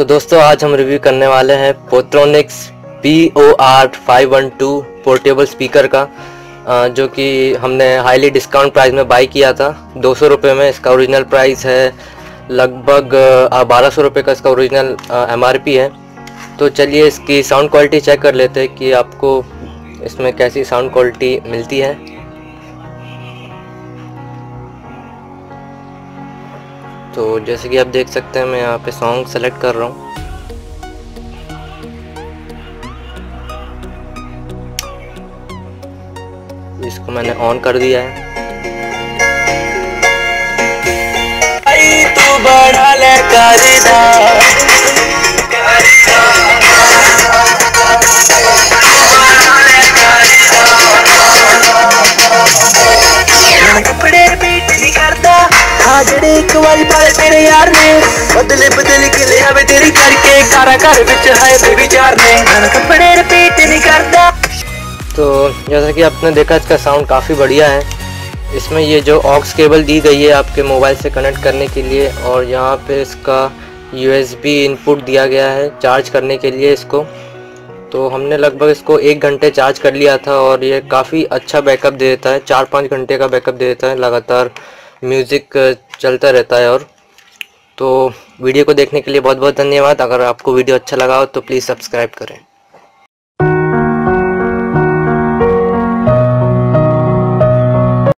तो दोस्तों आज हम रिव्यू करने वाले हैं पोट्रॉनिक्स POR512 पोर्टेबल स्पीकर का, जो कि हमने हाईली डिस्काउंट प्राइस में बाई किया था 200 रुपये में। इसका ओरिजिनल प्राइस है लगभग 1200 रुपये का, इसका ओरिजिनल MRP है। तो चलिए इसकी साउंड क्वालिटी चेक कर लेते हैं कि आपको इसमें कैसी साउंड क्वालिटी मिलती है। तो जैसे कि आप देख सकते हैं, मैं यहाँ पे सॉन्ग सेलेक्ट कर रहा हूँ। इसको मैंने ऑन कर दिया है। तू बढ़ा ले कपड़े बीट नहीं करता जड़े एक वाली पाले तेरे यार ने बदले बदले के ले आवे तेरी करके कारा घर विच है बेबी चार ने कपड़े रिपीट नहीं करता। तो जैसा कि आपने देखा, इसका साउंड काफ़ी बढ़िया है। इसमें ये जो ऑक्स केबल दी गई है आपके मोबाइल से कनेक्ट करने के लिए, और यहाँ पे इसका USB इनपुट दिया गया है चार्ज करने के लिए इसको। तो हमने लगभग इसको 1 घंटे चार्ज कर लिया था और ये काफ़ी अच्छा बैकअप दे देता है। 4-5 घंटे का बैकअप दे देता है, लगातार म्यूज़िक चलता रहता है। और तो वीडियो को देखने के लिए बहुत बहुत धन्यवाद। अगर आपको वीडियो अच्छा लगा हो तो प्लीज़ सब्सक्राइब करें।